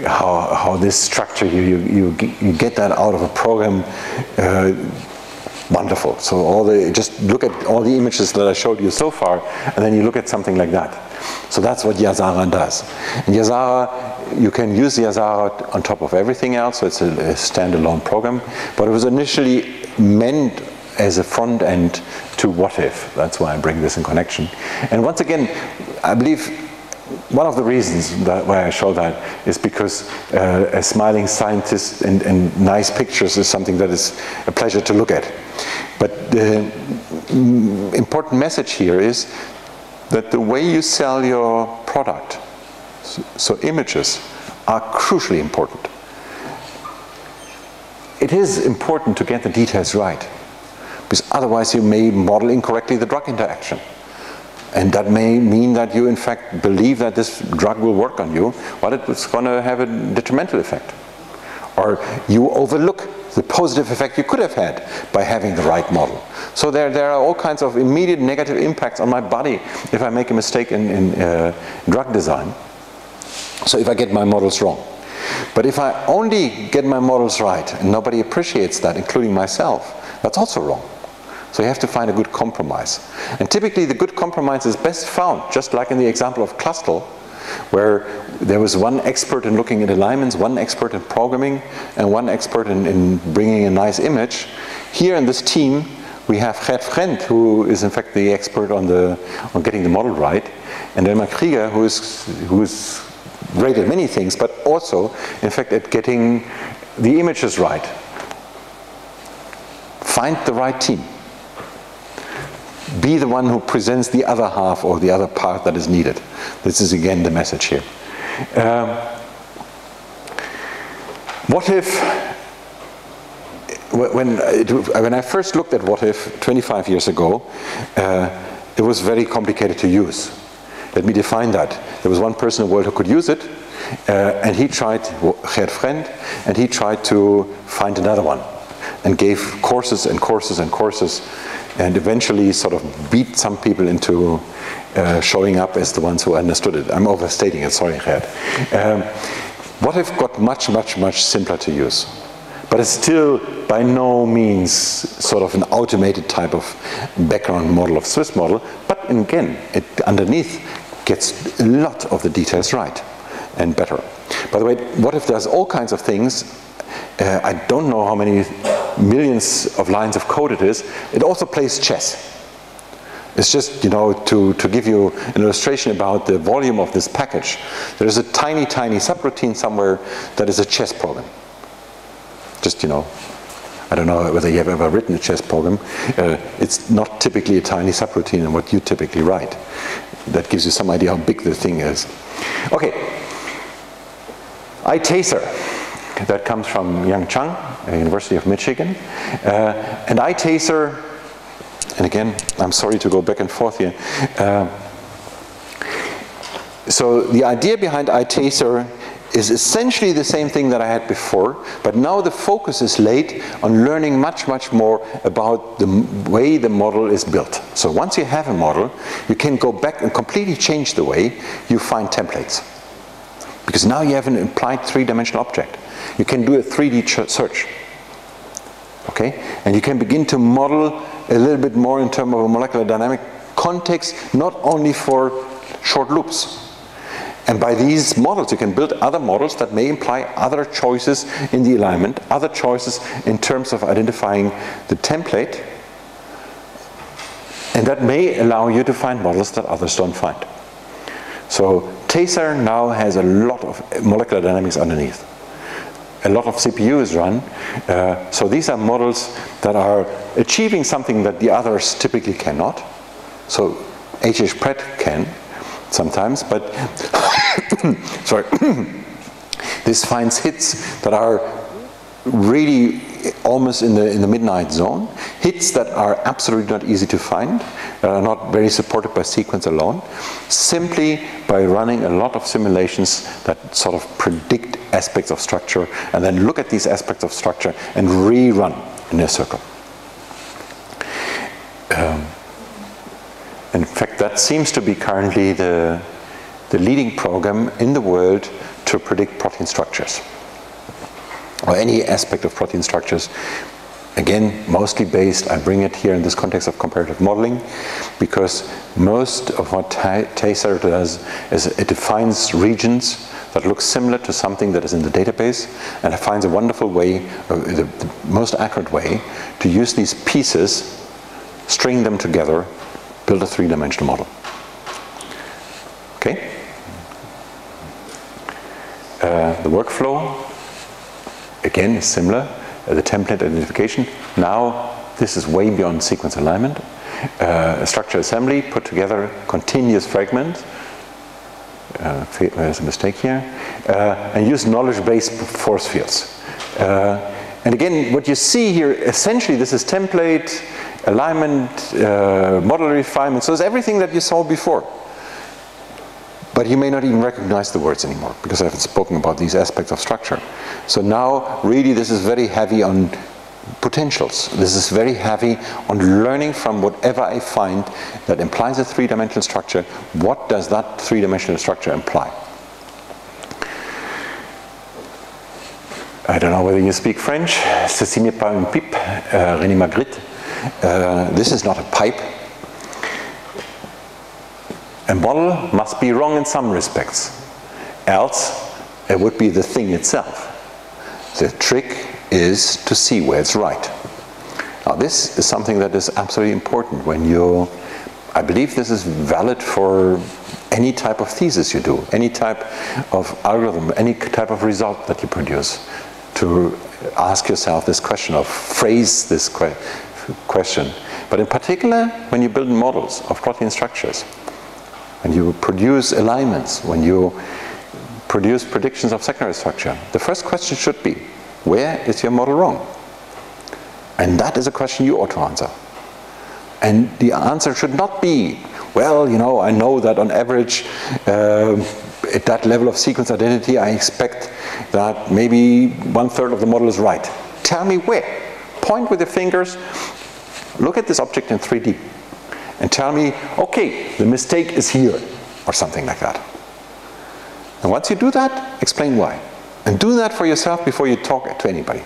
How this structure, you get that out of a program, wonderful. So just look at all the images that I showed you so far, and then you look at something like that. So that's what Yazara does. And Yazara, you can use Yazara on top of everything else, so it's a standalone program, but it was initially meant as a front end to What If. That's why I bring this in connection. And once again, I believe one of the reasons why I show that is because a smiling scientist and nice pictures is something that is a pleasure to look at. But the important message here is that the way you sell your product, so images, are crucially important. It is important to get the details right, because otherwise you may model incorrectly the drug interaction. And that may mean that you in fact believe that this drug will work on you, but it's going to have a detrimental effect. Or you overlook the positive effect you could have had by having the right model. So there are all kinds of immediate negative impacts on my body if I make a mistake in drug design. So if I get my models wrong. But if I only get my models right, and nobody appreciates that, including myself, that's also wrong. So you have to find a good compromise. And typically the good compromise is best found, just like in the example of Clustl, where there was one expert in looking at alignments, one expert in programming, and one expert in bringing a nice image. Here in this team, we have Gert Frendt, who is in fact the expert on getting the model right, and Elmar Krieger, who is great at many things, but also, in fact, at getting the images right. Find the right team. Be the one who presents the other half or the other part that is needed. This is again the message here. What if, when I first looked at What If 25 years ago, it was very complicated to use. Let me define that. There was one person in the world who could use it, and he tried, Gert Frendt, and he tried to find another one, and gave courses and courses and courses, and eventually sort of beat some people into showing up as the ones who understood it. I'm overstating it, sorry, Gert. What If got much, much, much simpler to use. But it's still by no means sort of an automated type of background model of Swiss model, but again, it underneath gets a lot of the details right and better. By the way, What If does all kinds of things. I don't know how many millions of lines of code it is. It also plays chess. It's just, you know, to give you an illustration about the volume of this package. There is a tiny, tiny subroutine somewhere that is a chess program. Just, you know, I don't know whether you have ever written a chess program. It's not typically a tiny subroutine in what you typically write. That gives you some idea how big the thing is. Okay, iTaser. That comes from Yang Chang, University of Michigan. And iTaser, and again, I'm sorry to go back and forth here. So the idea behind iTaser is essentially the same thing that I had before, but now the focus is laid on learning much, much more about the way the model is built. So once you have a model, you can go back and completely change the way you find templates. Because now you have an implied three-dimensional object. You can do a 3D search. Okay? And you can begin to model a little bit more in terms of a molecular dynamic context, not only for short loops. And by these models, you can build other models that may imply other choices in the alignment, other choices in terms of identifying the template, and that may allow you to find models that others don't find. So Taser now has a lot of molecular dynamics underneath. A lot of CPU is run. So these are models that are achieving something that the others typically cannot. So Pratt can sometimes, but sorry, this finds hits that are really almost in the midnight zone, hits that are absolutely not easy to find, that are not very supported by sequence alone, simply by running a lot of simulations that sort of predict aspects of structure and then look at these aspects of structure and rerun in a circle. In fact, that seems to be currently the leading program in the world to predict protein structures, or any aspect of protein structures. Again, mostly based, I bring it here in this context of comparative modeling, because most of what Taser does is it defines regions that look similar to something that is in the database, and it finds a wonderful way, the most accurate way, to use these pieces, string them together, build a three-dimensional model. Okay? The workflow, again, is similar. The template identification. Now, this is way beyond sequence alignment. Structure assembly, put together continuous fragments. There's a mistake here. And use knowledge-based force fields. And again, what you see here, essentially, this is template, alignment, model refinement. So it's everything that you saw before. But you may not even recognize the words anymore, because I haven't spoken about these aspects of structure. So now, really, this is very heavy on potentials. This is very heavy on learning from whatever I find that implies a three-dimensional structure. What does that three-dimensional structure imply? I don't know whether you speak French. Ceci n'est pas une pipe, René Magritte. This is not a pipe. A model must be wrong in some respects, else it would be the thing itself. The trick is to see where it's right. Now this is something that is absolutely important when you, I believe this is valid for any type of thesis you do, any type of algorithm, any type of result that you produce, to ask yourself this question, or phrase this question. But in particular, when you build models of protein structures, when you produce alignments, when you produce predictions of secondary structure, the first question should be, where is your model wrong? And that is a question you ought to answer. And the answer should not be, well, you know, I know that on average, at that level of sequence identity, I expect that maybe 1/3 of the model is right. Tell me where. Point with your fingers, look at this object in 3D, and tell me, okay, the mistake is here, or something like that. And once you do that, explain why. And do that for yourself before you talk to anybody.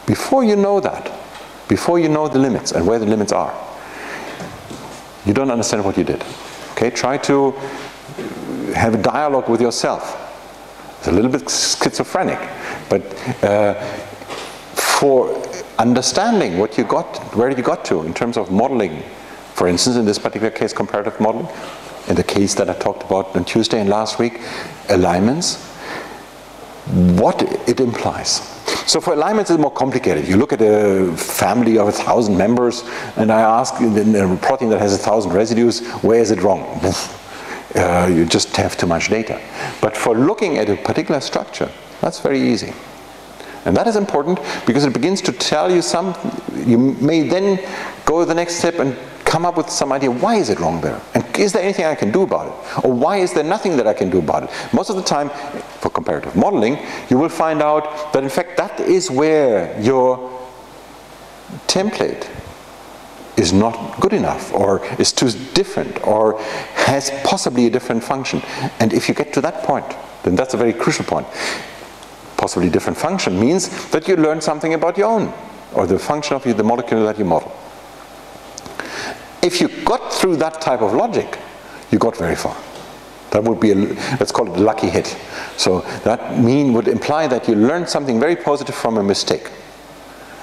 Before you know that, before you know the limits and where the limits are, you don't understand what you did. Okay, try to have a dialogue with yourself. It's a little bit schizophrenic, but for understanding what you got, where you got to in terms of modeling, for instance, in this particular case, comparative modeling, in the case that I talked about on Tuesday and last week, alignments, what it implies. So for alignments it's more complicated. You look at a family of 1,000 members, and I ask in a protein that has 1,000 residues, where is it wrong? You just have too much data. But for looking at a particular structure, that's very easy. And that is important because it begins to tell you something. You may then go to the next step and come up with some idea, why is it wrong there? And is there anything I can do about it? Or why is there nothing that I can do about it? Most of the time, for comparative modeling, you will find out that in fact that is where your template is not good enough, or is too different, or has possibly a different function. And if you get to that point, then that's a very crucial point. Possibly different function means that you learn something about your own, or the function of the molecule that you model. If you got through that type of logic, you got very far. That would be, let's call it a lucky hit. So that would imply that you learned something very positive from a mistake.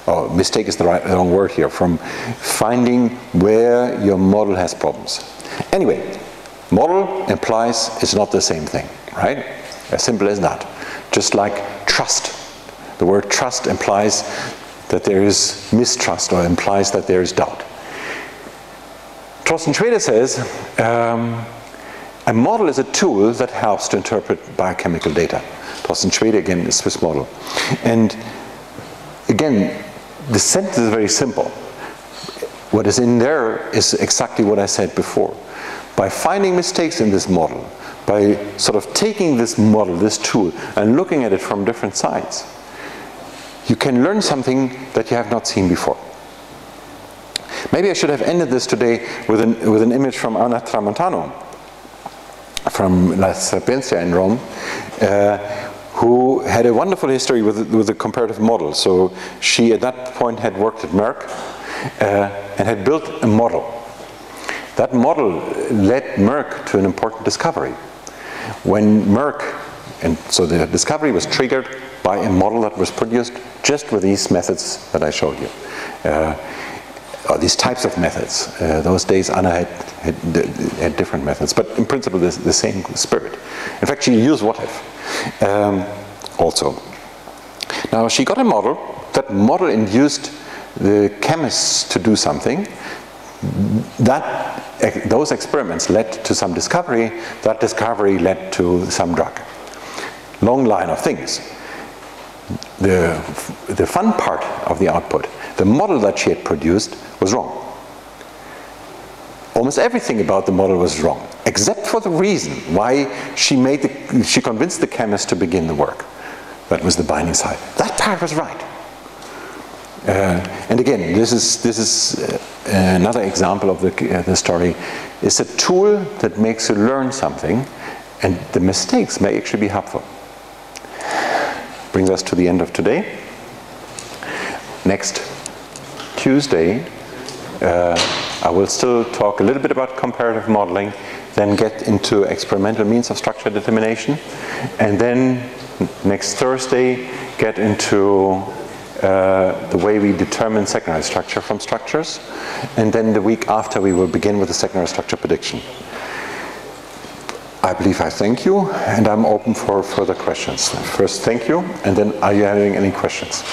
Oh, mistake is the wrong word here, from finding where your model has problems. Anyway, model implies it's not the same thing, right? As simple as that. Just like trust. The word trust implies that there is mistrust, or implies that there is doubt. Thorsten Schwede says, a model is a tool that helps to interpret biochemical data. Thorsten Schwede, again, is a Swiss model. And again, the sentence is very simple. What is in there is exactly what I said before. By finding mistakes in this model, by sort of taking this model, this tool, and looking at it from different sides, you can learn something that you have not seen before. Maybe I should have ended this today with an image from Anna Tramontano from La Sapienza in Rome, who had a wonderful history with the comparative model. So she at that point had worked at Merck and had built a model. That model led Merck to an important discovery. When Merck, and so the discovery was triggered by a model that was produced just with these methods that I showed you. Or these types of methods. Those days Anna had different methods, but in principle the same spirit. In fact, she used what if also. Now she got a model. That model induced the chemists to do something. Those experiments led to some discovery. That discovery led to some drug. Long line of things. The fun part of the output, the model that she had produced, was wrong. Almost everything about the model was wrong, except for the reason why she convinced the chemist to begin the work. That was the binding site. That part was right. And again, this is another example of the story. It's a tool that makes you learn something, and the mistakes may actually be helpful. brings us to the end of today. Next Tuesday, I will still talk a little bit about comparative modeling, then get into experimental means of structure determination, and then next Thursday get into the way we determine secondary structure from structures, and then the week after we will begin with the secondary structure prediction. I believe I thank you, and I'm open for further questions. First, thank you, and then are you having any questions?